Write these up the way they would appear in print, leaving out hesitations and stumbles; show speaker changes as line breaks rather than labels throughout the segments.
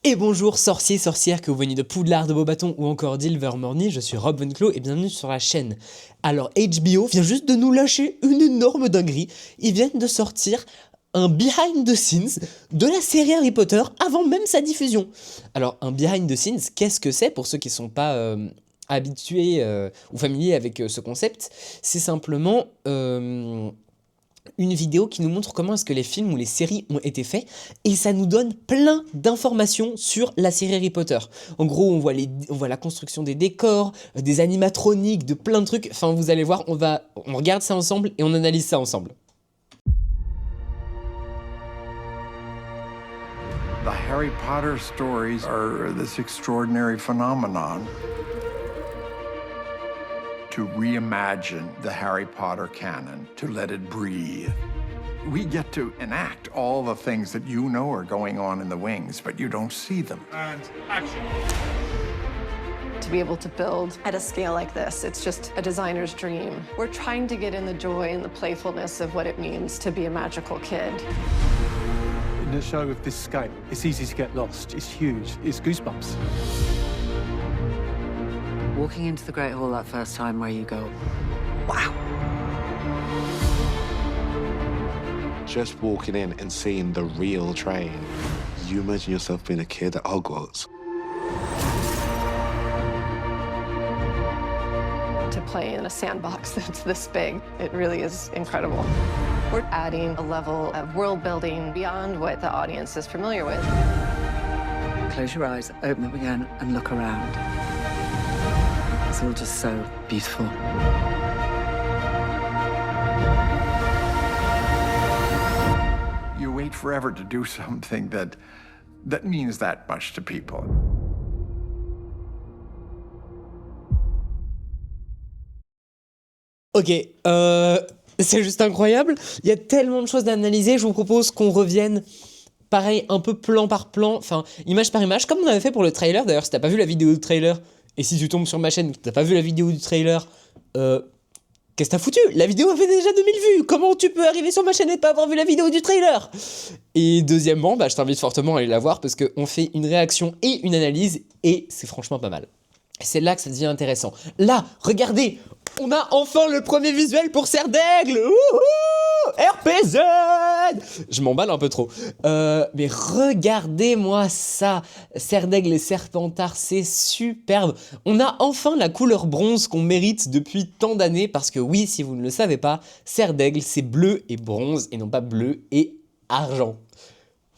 Et bonjour sorciers, sorcières, que vous veniez de Poudlard, de Beauxbatons ou encore d'Ilvermorny, je suis Rob Venclos et bienvenue sur la chaîne. Alors HBO vient juste de nous lâcher une énorme dinguerie, ils viennent de sortir un behind the scenes de la série Harry Potter avant même sa diffusion. Alors un behind the scenes, qu'est-ce que c'est pour ceux qui ne sont pas habitués ou familiers avec ce concept? C'est simplement une vidéo qui nous montre comment est-ce que les films ou les séries ont été faits et ça nous donne plein d'informations sur la série Harry Potter. En gros, on voit la construction des décors, des animatroniques, de plein de trucs. Enfin, vous allez voir, on regarde ça ensemble et on analyse ça ensemble.
The Harry Potter stories are this extraordinary phenomenon to reimagine the Harry Potter canon, to let it breathe. We get to enact all the things that you know are going on in the wings, but you don't see them.
And action.
To be able to build at a scale like this, it's just a designer's dream. We're trying to get in the joy and the playfulness of what it means to be a magical kid.
In a show of this scale, it's easy to get lost. It's huge. It's goosebumps.
Walking into the Great Hall that first time where you go, wow.
Just walking in and seeing the real train, you imagine yourself being a kid at Hogwarts.
To play in a sandbox that's this big, it really is incredible. We're adding a level of world building beyond what the audience is familiar with.
Close your eyes, open them again, and look around. It's all just so beautiful.
You wait forever to do something that means that much to people.
Ok, c'est juste incroyable. Il y a tellement de choses à analyser. Je vous propose qu'on revienne pareil, un peu plan par plan, enfin image par image, comme on avait fait pour le trailer. D'ailleurs, si t'as pas vu la vidéo du trailer, et si tu tombes sur ma chaîne et que t'as pas vu la vidéo du trailer, qu'est-ce que t'as foutu? La vidéo avait déjà 2000 vues. Comment tu peux arriver sur ma chaîne et pas avoir vu la vidéo du trailer? Et deuxièmement, je t'invite fortement à aller la voir parce qu'on fait une réaction et une analyse et c'est franchement pas mal. C'est là que ça devient intéressant. Là, regardez, on a enfin le premier visuel pour Serre d'Aigle. RPZ. Je m'emballe un peu trop. Mais regardez-moi ça. Serre d'Aigle et Serpentard, c'est superbe. On a enfin la couleur bronze qu'on mérite depuis tant d'années. Parce que oui, si vous ne le savez pas, Serre d'Aigle, c'est bleu et bronze et non pas bleu et argent.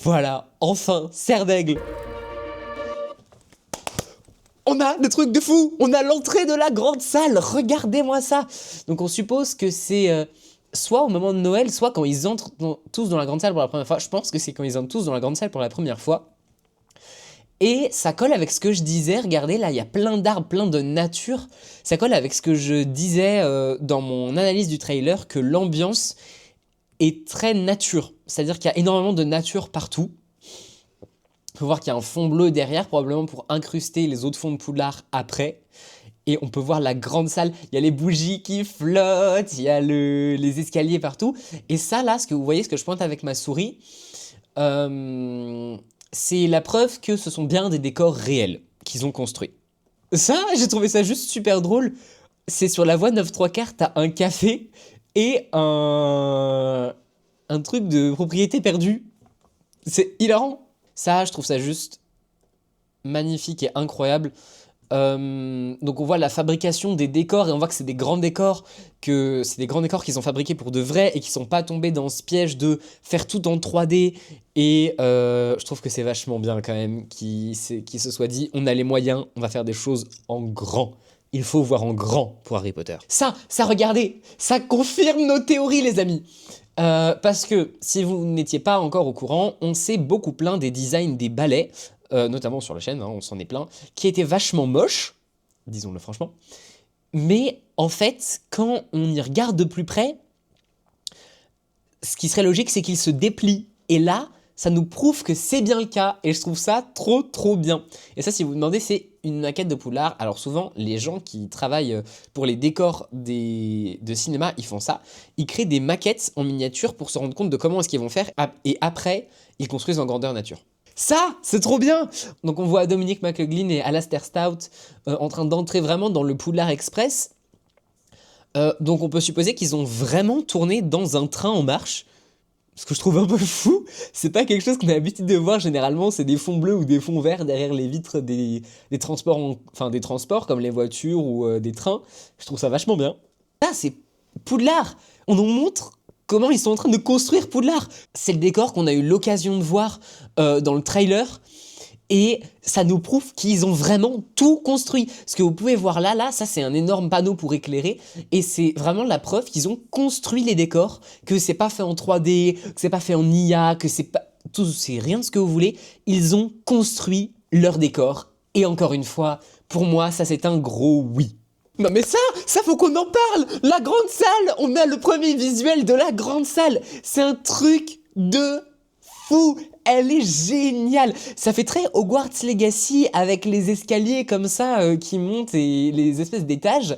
Voilà, enfin, Serre d'Aigle. On a des trucs de fou. On a l'entrée de la grande salle. Regardez-moi ça. Donc on suppose que c'est soit au moment de Noël, soit quand ils entrent tous dans la grande salle pour la première fois. Je pense que c'est quand ils entrent tous dans la grande salle pour la première fois. Et ça colle avec ce que je disais. Regardez, là, il y a plein d'arbres, plein de nature. Ça colle avec ce que je disais dans mon analyse du trailer, que l'ambiance est très nature. C'est-à-dire qu'il y a énormément de nature partout. On peut voir qu'il y a un fond bleu derrière, probablement pour incruster les autres fonds de Poudlard après. Et on peut voir la grande salle, il y a les bougies qui flottent, il y a les escaliers partout. Et ça, là, ce que vous voyez, ce que je pointe avec ma souris, c'est la preuve que ce sont bien des décors réels qu'ils ont construits. Ça, j'ai trouvé ça juste super drôle. C'est sur la voie 9-3/4, t'as un café et un truc de propriété perdue. C'est hilarant. Ça, je trouve ça juste magnifique et incroyable. Donc on voit la fabrication des décors et on voit que c'est des grands décors, qu'ils ont fabriqués pour de vrai et qui sont pas tombés dans ce piège de faire tout en 3D. Et je trouve que c'est vachement bien quand même qu'ils se soient dit on a les moyens, on va faire des choses en grand. Il faut voir en grand pour Harry Potter. Ça regardez, ça confirme nos théories les amis. Parce que si vous n'étiez pas encore au courant, on s'est beaucoup plaint des designs des balais, notamment sur la chaîne, hein, on s'en est plaint, qui étaient vachement moches, disons-le franchement. Mais en fait, quand on y regarde de plus près, ce qui serait logique, c'est qu'ils se déplient. Et là, ça nous prouve que c'est bien le cas, et je trouve ça trop bien. Et ça, si vous vous demandez, c'est une maquette de Poudlard. Alors souvent, les gens qui travaillent pour les décors de cinéma, ils font ça. Ils créent des maquettes en miniature pour se rendre compte de comment est-ce qu'ils vont faire, et après, ils construisent en grandeur nature. Ça, c'est trop bien. Donc on voit Dominic McLaughlin et Alastair Stout en train d'entrer vraiment dans le Poudlard Express. Donc on peut supposer qu'ils ont vraiment tourné dans un train en marche. Ce que je trouve un peu fou, c'est pas quelque chose qu'on a l'habitude de voir généralement, c'est des fonds bleus ou des fonds verts derrière les vitres des transports, des transports comme les voitures ou des trains. Je trouve ça vachement bien. Là, c'est Poudlard. On nous montre comment ils sont en train de construire Poudlard. C'est le décor qu'on a eu l'occasion de voir dans le trailer. Et ça nous prouve qu'ils ont vraiment tout construit. Ce que vous pouvez voir là, ça c'est un énorme panneau pour éclairer. Et c'est vraiment la preuve qu'ils ont construit les décors, que c'est pas fait en 3D, que c'est pas fait en IA, que c'est pas... c'est rien de ce que vous voulez. Ils ont construit leur décor. Et encore une fois, pour moi, ça c'est un gros oui. Non mais ça faut qu'on en parle. La grande salle, on a le premier visuel de la grande salle. C'est un truc de fou. Elle est géniale. Ça fait très Hogwarts Legacy avec les escaliers comme ça qui montent et les espèces d'étages.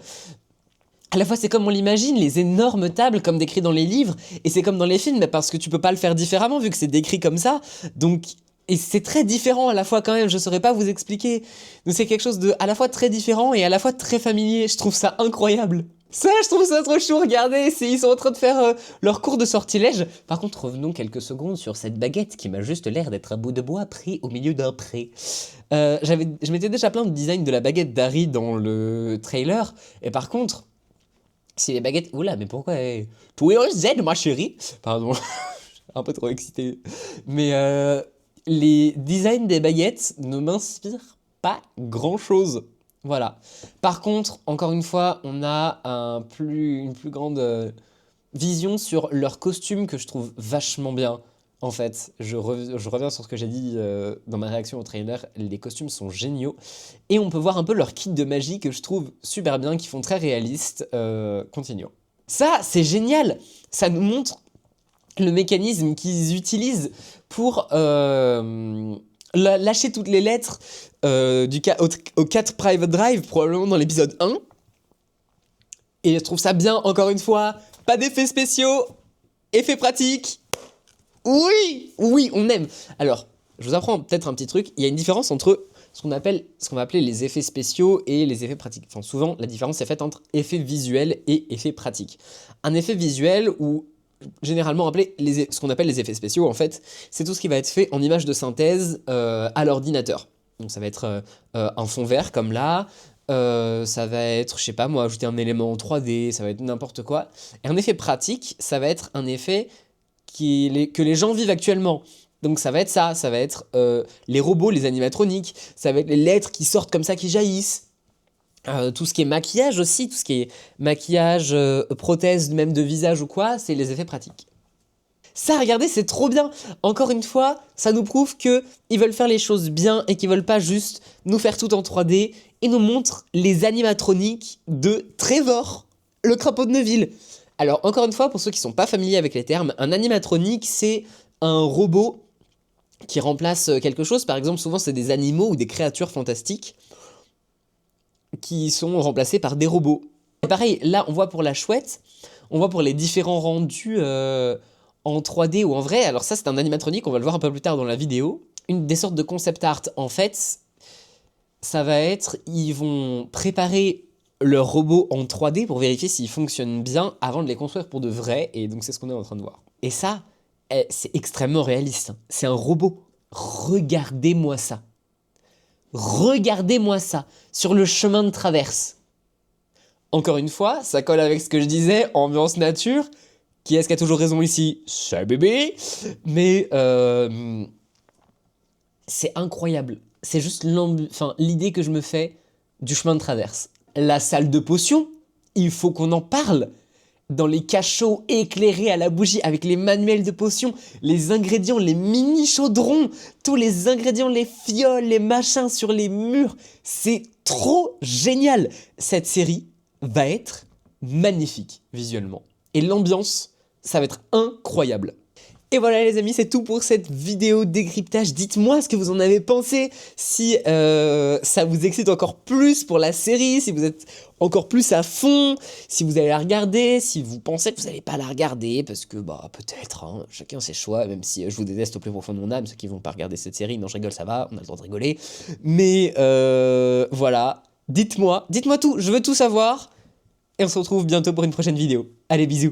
À la fois, c'est comme on l'imagine, les énormes tables comme décrit dans les livres, et c'est comme dans les films parce que tu peux pas le faire différemment vu que c'est décrit comme ça. Donc, et c'est très différent à la fois quand même, je saurais pas vous expliquer. Donc c'est quelque chose de à la fois très différent et à la fois très familier. Je trouve ça incroyable. Ça, je trouve ça trop chou, regardez, ils sont en train de faire leur cours de sortilège. Par contre, revenons quelques secondes sur cette baguette qui m'a juste l'air d'être un bout de bois pris au milieu d'un pré. Je m'étais déjà plaint du design de la baguette d'Harry dans le trailer, et par contre, si les baguettes... Oula, mais pourquoi Toi Z, ma chérie. Pardon, un peu trop excité. Mais les designs des baguettes ne m'inspirent pas grand-chose. Voilà. Par contre, encore une fois, on a une plus grande vision sur leurs costumes que je trouve vachement bien. En fait, je reviens sur ce que j'ai dit dans ma réaction au trailer. Les costumes sont géniaux. Et on peut voir un peu leur kit de magie que je trouve super bien, qui font très réaliste. Continuons. Ça, c'est génial. Ça nous montre le mécanisme qu'ils utilisent pour... lâcher toutes les lettres au 4 Private Drive, probablement dans l'épisode 1. Et je trouve ça bien, encore une fois. Pas d'effets spéciaux, effets pratiques. Oui, on aime. Alors, je vous apprends peut-être un petit truc. Il y a une différence entre ce qu'on va appeler les effets spéciaux et les effets pratiques. Enfin, souvent, la différence est faite entre effets visuels et effets pratiques. Un effet visuel ou généralement appelé ce qu'on appelle les effets spéciaux, en fait, c'est tout ce qui va être fait en image de synthèse à l'ordinateur. Donc ça va être un fond vert comme là, ça va être, je sais pas moi, ajouter un élément en 3D, ça va être n'importe quoi. Et un effet pratique, ça va être un effet que les gens vivent actuellement. Donc ça va être les robots, les animatroniques, ça va être les lettres qui sortent comme ça, qui jaillissent. Tout ce qui est maquillage aussi, tout ce qui est maquillage, prothèse même de visage ou quoi, c'est les effets pratiques. Ça, regardez, c'est trop bien. Encore une fois, ça nous prouve qu'ils veulent faire les choses bien et qu'ils veulent pas juste nous faire tout en 3D et nous montrent les animatroniques de Trevor, le crapaud de Neville. Alors, encore une fois, pour ceux qui sont pas familiers avec les termes, un animatronique, c'est un robot qui remplace quelque chose. Par exemple, souvent, c'est des animaux ou des créatures fantastiques qui sont remplacés par des robots. Et pareil, là, on voit pour la chouette, on voit pour les différents rendus en 3D ou en vrai. Alors ça, c'est un animatronique, on va le voir un peu plus tard dans la vidéo. Une des sortes de concept art, en fait, ça va être, ils vont préparer leur robot en 3D pour vérifier s'ils fonctionnent bien avant de les construire pour de vrai. Et donc, c'est ce qu'on est en train de voir. Et ça, c'est extrêmement réaliste. C'est un robot. Regardez-moi ça. Regardez-moi ça, sur le chemin de traverse. Encore une fois, ça colle avec ce que je disais, ambiance nature. Qui est-ce qui a toujours raison ici? C'est bébé. Mais c'est incroyable. C'est juste l'idée que je me fais du chemin de traverse. La salle de potions, il faut qu'on en parle. Dans les cachots éclairés à la bougie avec les manuels de potions, les ingrédients, les mini chaudrons, tous les ingrédients, les fioles, les machins sur les murs. C'est trop génial. Cette série va être magnifique visuellement. Et l'ambiance, ça va être incroyable. Et voilà les amis, c'est tout pour cette vidéo décryptage. Dites-moi ce que vous en avez pensé, si ça vous excite encore plus pour la série, si vous êtes encore plus à fond, si vous allez la regarder, si vous pensez que vous n'allez pas la regarder, parce que bah peut-être, hein, chacun ses choix, même si je vous déteste au plus profond de mon âme, ceux qui vont pas regarder cette série, non je rigole, ça va, on a le droit de rigoler, mais voilà, dites-moi tout, je veux tout savoir, et on se retrouve bientôt pour une prochaine vidéo. Allez, bisous.